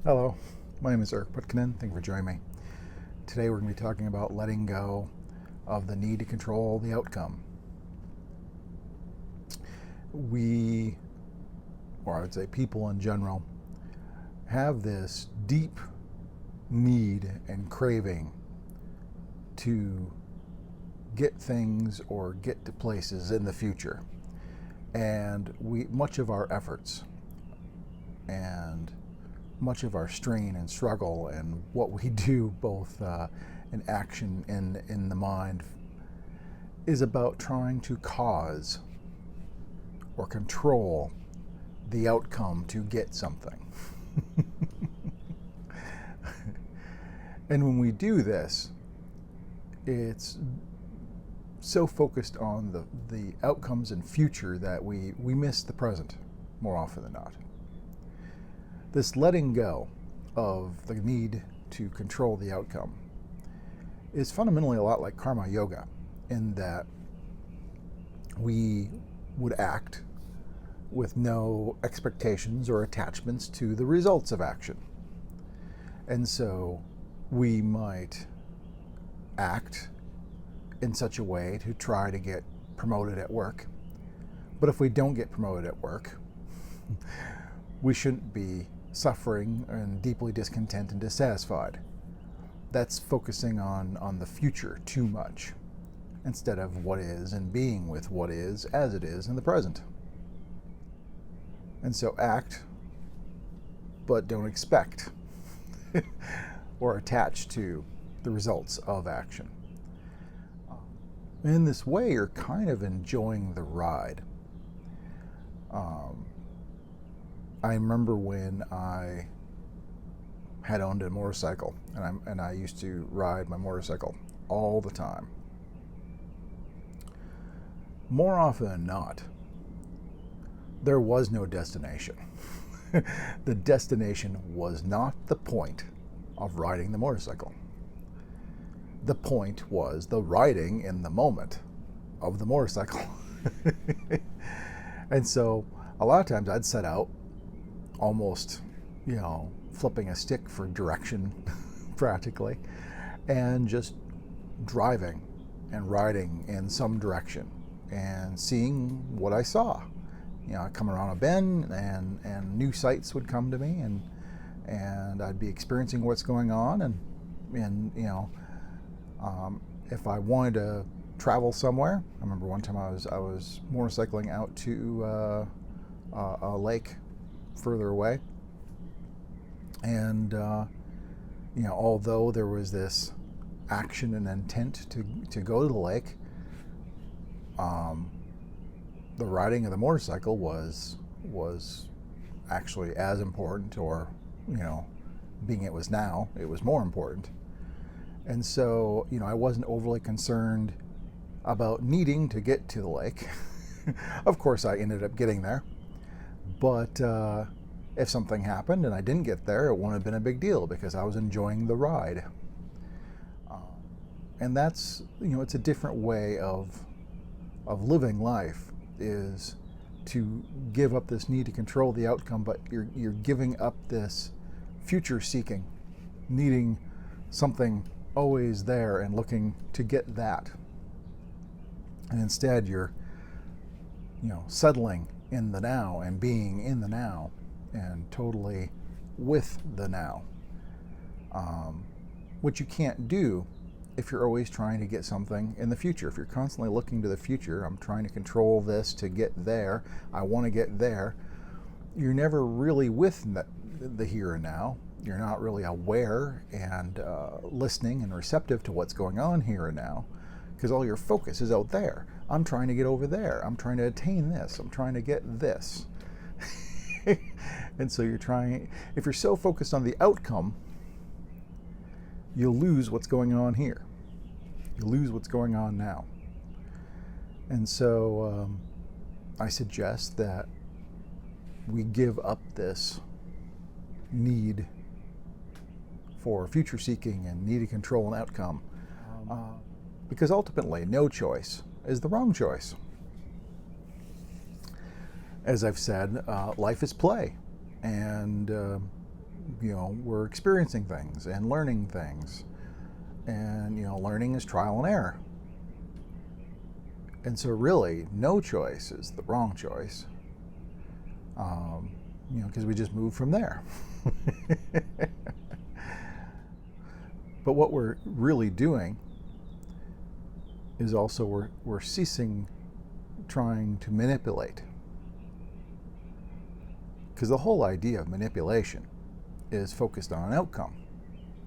Hello, my name is Putkonen. Thank you for joining me. Today we're going to be talking about letting go of the need to control the outcome. We, or I would say people in general, have this deep need and craving to get things or get to places in the future. And much of our efforts and much of our strain and struggle and what we do both in action and in the mind is about trying to cause or control the outcome to get something. And when we do this, it's so focused on the outcomes and future that we miss the present more often than not. This letting go of the need to control the outcome is fundamentally a lot like karma yoga, in that we would act with no expectations or attachments to the results of action. And so we might act in such a way to try to get promoted at work. But if we don't get promoted at work, we shouldn't be suffering and deeply discontent and dissatisfied. That's focusing on the future too much instead of what is and being with what is as it is in the present. And so act, but don't expect or attach to the results of action. In this way, you're kind of enjoying the ride. I remember when I had owned a motorcycle, and I used to ride my motorcycle all the time. More often than not, there was no destination. The destination was not the point of riding the motorcycle. The point was the riding in the moment of the motorcycle. And so a lot of times I'd set out almost, flipping a stick for direction practically, and just driving and riding in some direction and seeing what I saw. I'd come around a bend and new sights would come to me, and I'd be experiencing what's going on, and if I wanted to travel somewhere. I remember one time I was motorcycling out to a lake further away, and although there was this action and intent to go to the lake, the riding of the motorcycle was actually as important, or being it was more important. And so I wasn't overly concerned about needing to get to the lake. Of course I ended up getting there, but if something happened and I didn't get there, it wouldn't have been a big deal because I was enjoying the ride. And that's, it's a different way of living life, is to give up this need to control the outcome, but you're giving up this future seeking, needing something always there and looking to get that. And instead you're settling in the now and being in the now and totally with the now, which you can't do if you're always trying to get something in the future. If you're constantly looking to the future, I'm trying to control this to get there, I want to get there, you're never really with the here and now. You're not really aware and listening and receptive to what's going on here and now, because all your focus is out there. I'm trying to get over there. I'm trying to attain this. I'm trying to get this. And so if you're so focused on the outcome, you'll lose what's going on here. You'll lose what's going on now. And so I suggest that we give up this need for future seeking and need to control an outcome, because ultimately no choice is the wrong choice. As I've said, life is play, and we're experiencing things and learning things, and learning is trial and error. And so really, no choice is the wrong choice, because we just move from there. But what we're really doing is also we're ceasing trying to manipulate. Because the whole idea of manipulation is focused on an outcome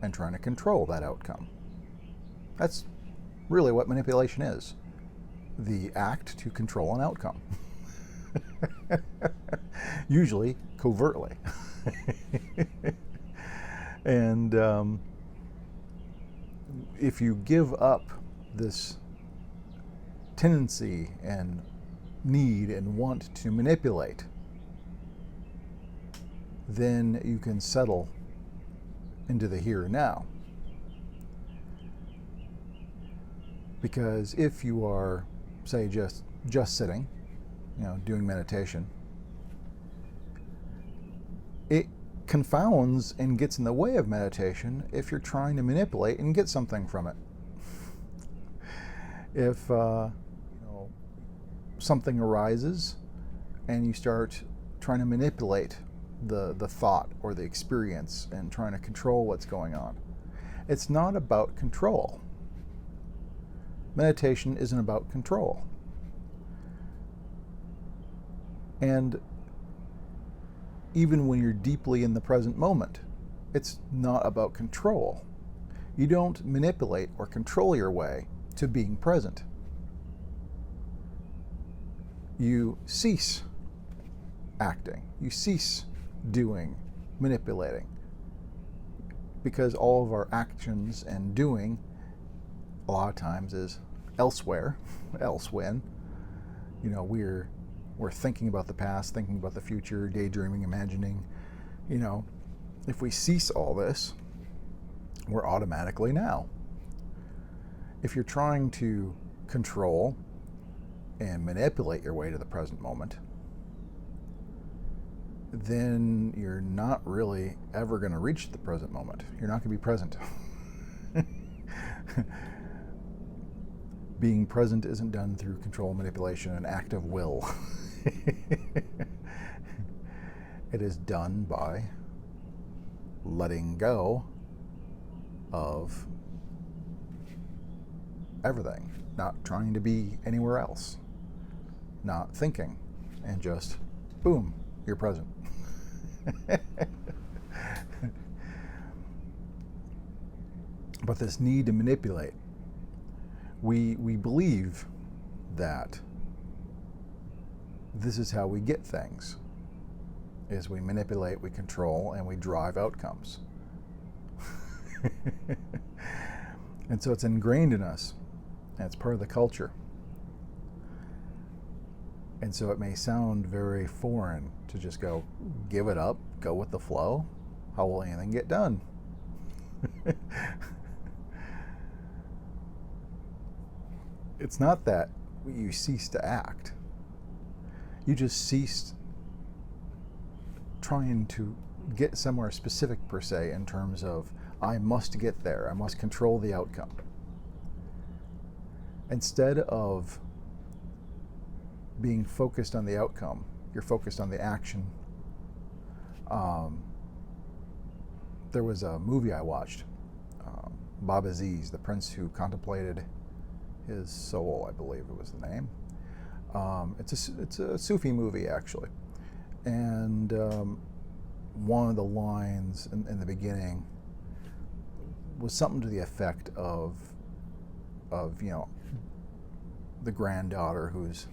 and trying to control that outcome. That's really what manipulation is. The act to control an outcome. Usually covertly. And if you give up this tendency and need and want to manipulate, then you can settle into the here and now. Because if you are, say, just sitting, doing meditation, it confounds and gets in the way of meditation if you're trying to manipulate and get something from it. If something arises and you start trying to manipulate the thought or the experience and trying to control what's going on, it's not about control. Meditation isn't about control. And even when you're deeply in the present moment, it's not about control. You don't manipulate or control your way to being present. You cease acting. You cease doing, manipulating. Because all of our actions and doing a lot of times is elsewhere, elsewhen. We're thinking about the past, thinking about the future, daydreaming, imagining. If we cease all this, we're automatically now. If you're trying to control and manipulate your way to the present moment, then you're not really ever going to reach the present moment. You're not going to be present. Being present isn't done through control, manipulation, and act of will. It is done by letting go of everything, not trying to be anywhere else, not thinking, and just boom, you're present. But this need to manipulate, we believe that this is how we get things, is we manipulate, we control, and we drive outcomes. And so it's ingrained in us, and it's part of the culture. And so it may sound very foreign to just go, give it up, go with the flow. How will anything get done? It's not that you cease to act. You just ceased trying to get somewhere specific, per se, in terms of, I must get there, I must control the outcome. Instead of being focused on the outcome, you're focused on the action. There was a movie I watched, Bab'Aziz, the prince who contemplated his soul, I believe it was the name. It's a Sufi movie, actually. And one of the lines in the beginning was something to the effect of the granddaughter who's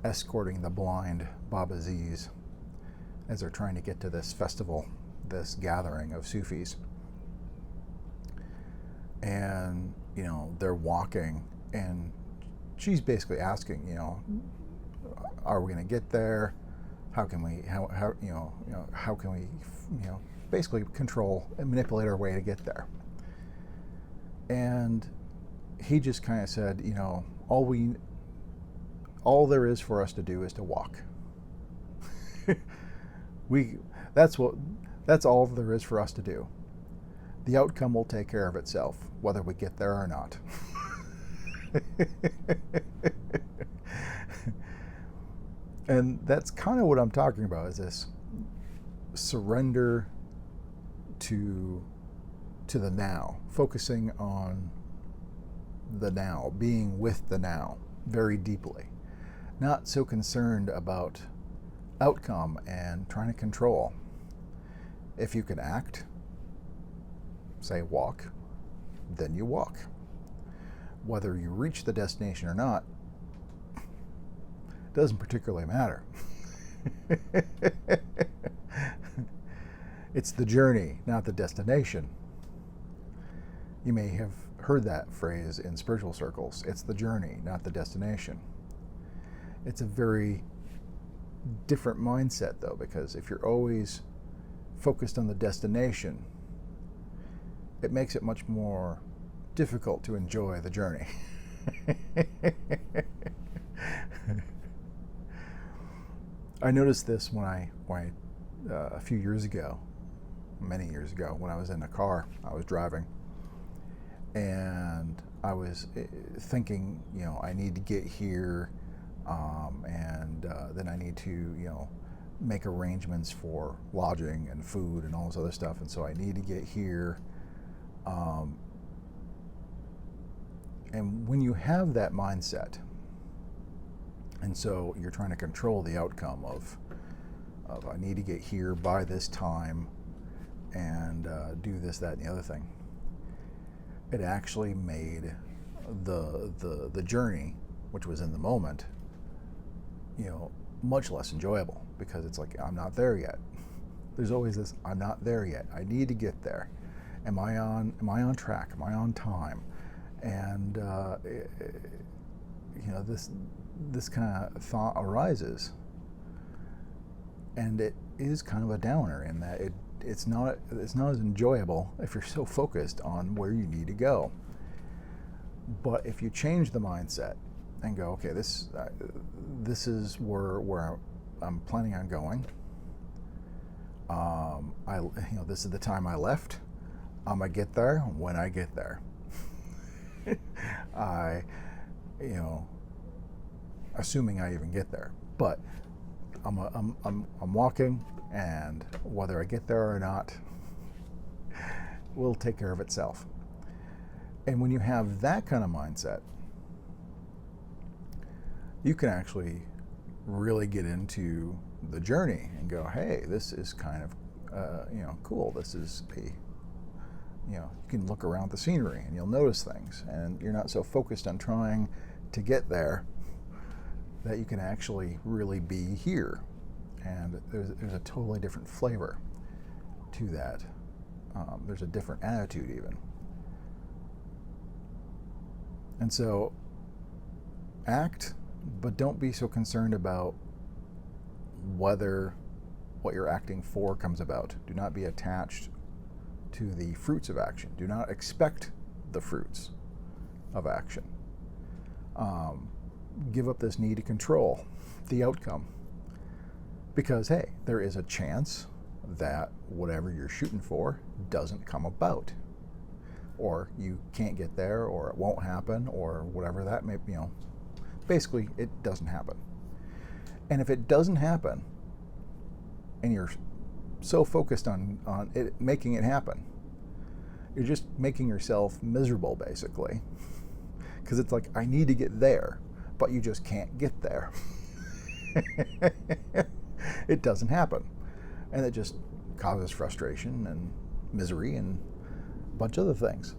escorting the blind Bab'Aziz as they're trying to get to this festival, this gathering of Sufis. And they're walking, and she's basically asking, are we going to get there? How can we basically control and manipulate our way to get there? And he just kind of said, all there is for us to do is to walk. That's what That's all there is for us to do. The outcome will take care of itself, whether we get there or not. And that's kind of what I'm talking about, is this surrender to the now, focusing on the now, being with the now very deeply. Not so concerned about outcome and trying to control. If you can act, say walk, then you walk. Whether you reach the destination or not doesn't particularly matter. It's the journey, not the destination. You may have heard that phrase in spiritual circles. It's the journey, not the destination. It's a very different mindset, though, because if you're always focused on the destination, it makes it much more difficult to enjoy the journey. I noticed this when I a few years ago, many years ago, when I was in a car, I was driving, and I was thinking, I need to get here, and then I need to, make arrangements for lodging and food and all this other stuff, and so I need to get here. And when you have that mindset, and so you're trying to control the outcome of I need to get here by this time and do this, that, and the other thing, it actually made the journey, which was in the moment, much less enjoyable, because it's like, I'm not there yet. There's always this, I'm not there yet. I need to get there. Am I on track? Am I on time? And this kind of thought arises, and it is kind of a downer in that it's not as enjoyable if you're so focused on where you need to go. But if you change the mindset and go, okay, this is where I'm planning on going. This is the time I left. I'm gonna get there when I get there. Assuming I even get there, but I'm walking, and whether I get there or not will take care of itself. And when you have that kind of mindset, you can actually really get into the journey and go, hey, this is kind of cool. This is you can look around the scenery and you'll notice things, and you're not so focused on trying to get there that you can actually really be here. And there's a totally different flavor to that. There's a different attitude even. And so act, but don't be so concerned about whether what you're acting for comes about. Do not be attached to the fruits of action. Do not expect the fruits of action. Give up this need to control the outcome, because hey, there is a chance that whatever you're shooting for doesn't come about, or you can't get there, or it won't happen, or whatever that may be. Basically it doesn't happen. And if it doesn't happen and you're so focused on it making it happen, you're just making yourself miserable, basically, because it's like, I need to get there, but you just can't get there. It doesn't happen, and it just causes frustration and misery and a bunch of other things.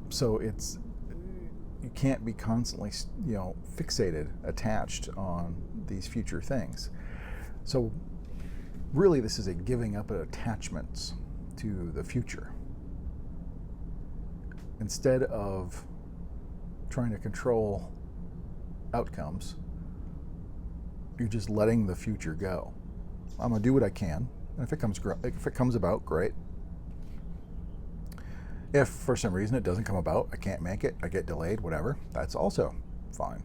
So you can't be constantly fixated, attached on these future things. So really, this is a giving up of attachments to the future. Instead of trying to control outcomes, you're just letting the future go. I'm gonna do what I can, and if it comes about, great. If for some reason it doesn't come about, I can't make it, I get delayed, whatever, that's also fine.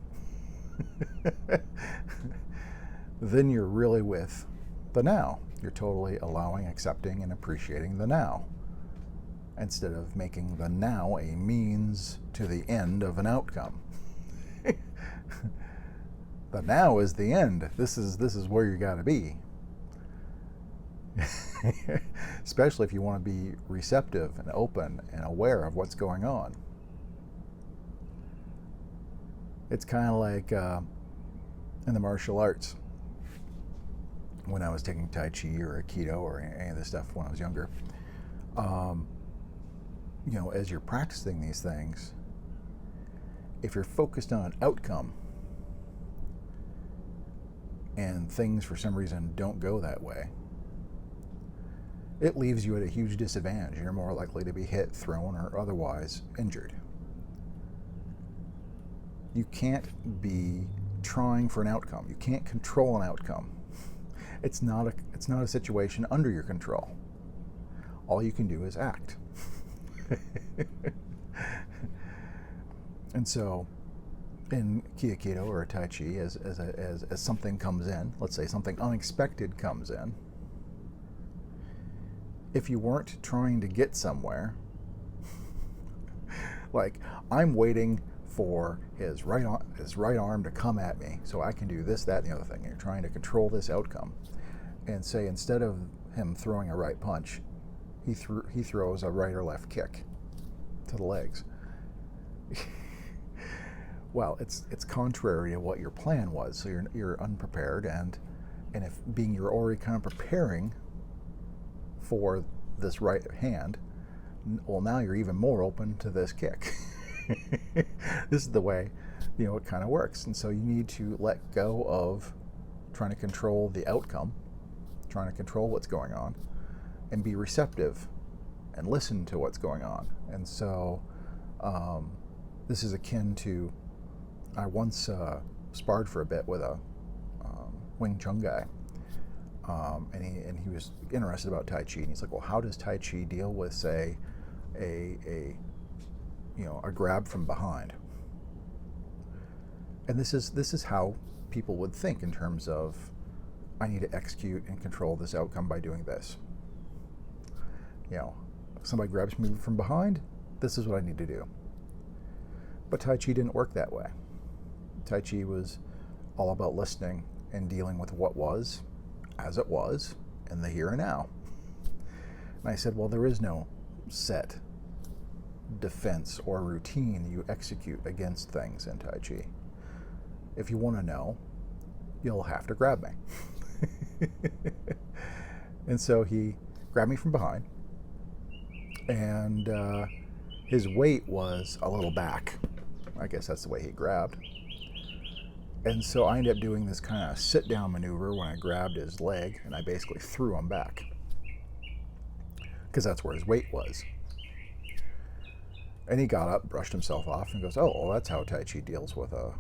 then you're really with the now. You're totally allowing, accepting, and appreciating the now, instead of making the now a means to the end of an outcome. The now is the end. This is where you got to be. Especially if you want to be receptive and open and aware of what's going on. It's kind of like in the martial arts, when I was taking Tai Chi or Aikido or any of this stuff when I was younger. As you're practicing these things, if you're focused on an outcome and things for some reason don't go that way, it leaves you at a huge disadvantage. You're more likely to be hit, thrown, or otherwise injured. You can't be trying for an outcome. You can't control an outcome. It's not a situation under your control. All you can do is act. And so, in Aikido or Tai Chi, as something comes in, let's say something unexpected comes in, if you weren't trying to get somewhere, like I'm waiting for his right arm to come at me so I can do this, that, and the other thing. And you're trying to control this outcome, and say instead of him throwing a right punch, he throws a right or left kick to the legs. Well, it's contrary to what your plan was. So you're unprepared, and if you're already kind of preparing for this right hand, well, now you're even more open to this kick. This is the way it kind of works. And so you need to let go of trying to control the outcome, trying to control what's going on, and be receptive and listen to what's going on. And so this is akin to, I once sparred for a bit with a Wing Chun guy, and he was interested about Tai Chi, and he's like, well, how does Tai Chi deal with, say, a grab from behind? And this is how people would think in terms of, I need to execute and control this outcome by doing this. If somebody grabs me from behind, this is what I need to do. But Tai Chi didn't work that way. Tai Chi was all about listening and dealing with what was, as it was, in the here and now. And I said, well, there is no set defense or routine you execute against things in Tai Chi. If you want to know, you'll have to grab me. And so he grabbed me from behind, and his weight was a little back. I guess that's the way he grabbed. And so I ended up doing this kind of sit-down maneuver when I grabbed his leg, and I basically threw him back, because that's where his weight was. And he got up, brushed himself off, and goes, "Oh, well, that's how Tai Chi deals with a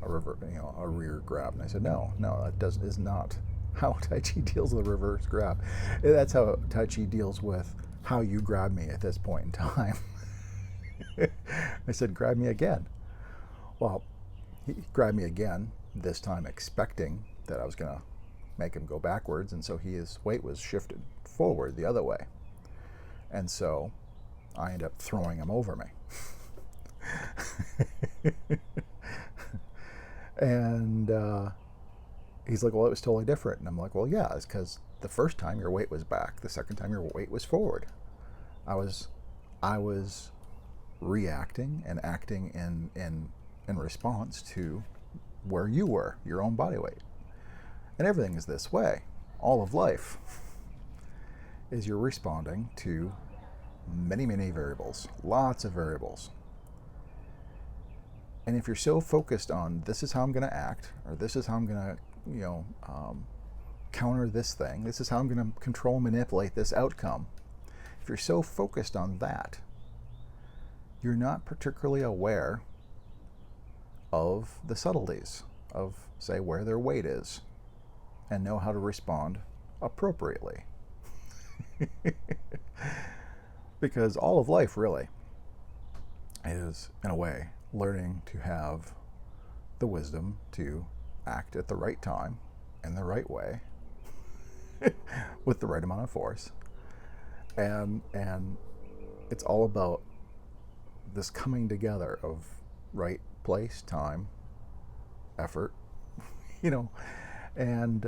rear grab." And I said, "No, that is not how Tai Chi deals with a reverse grab. That's how Tai Chi deals with how you grab me at this point in time." I said, "Grab me again." Well, he grabbed me again, this time expecting that I was going to make him go backwards, and so his weight was shifted forward the other way. And so I ended up throwing him over me. And he's like, "Well, it was totally different." And I'm like, "Well, yeah, it's because the first time your weight was back, the second time your weight was forward. I was reacting and acting in response to where you were, your own body weight. And everything is this way. All of life is you're responding to many, many variables, lots of variables. And if you're so focused on, this is how I'm going to act, or this is how I'm going to, counter this thing, this is how I'm going to control and manipulate this outcome, if you're so focused on that, you're not particularly aware of the subtleties of, say, where their weight is, and know how to respond appropriately. Because all of life really is, in a way, learning to have the wisdom to act at the right time in the right way with the right amount of force. And it's all about this coming together of right place, time, effort, and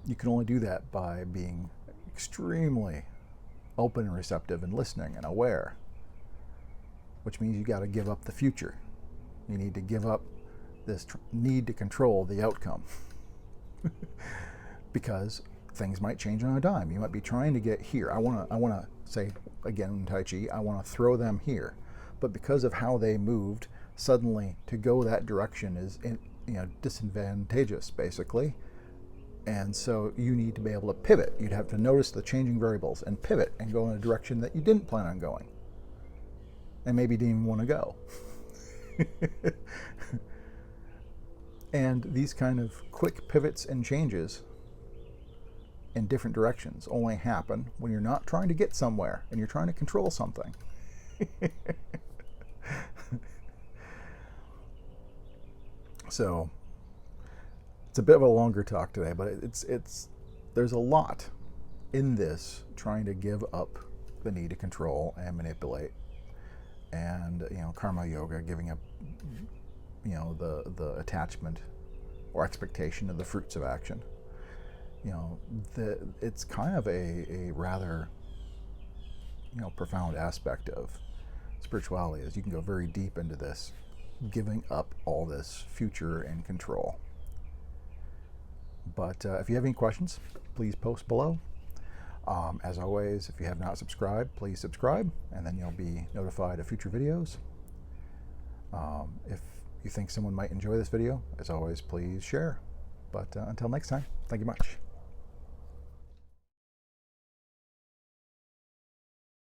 you can only do that by being extremely open and receptive and listening and aware, which means you got to give up the future. You need to give up this need to control the outcome because things might change on a dime. You might be trying to get here. I want to say again in Tai Chi, I want to throw them here, but because of how they moved, suddenly to go that direction is disadvantageous, basically. And so you need to be able to pivot. You'd have to notice the changing variables and pivot and go in a direction that you didn't plan on going and maybe didn't even want to go. And these kind of quick pivots and changes in different directions only happen when you're not trying to get somewhere and you're trying to control something. So it's a bit of a longer talk today, but there's a lot in this trying to give up the need to control and manipulate, and karma yoga, giving up the attachment or expectation of the fruits of action. It's kind of a rather profound aspect of spirituality, is you can go very deep into this, giving up all this future and control. But if you have any questions, please post below. As always, if you have not subscribed, please subscribe, and then you'll be notified of future videos. If you think someone might enjoy this video, as always, please share. But until next time, thank you much.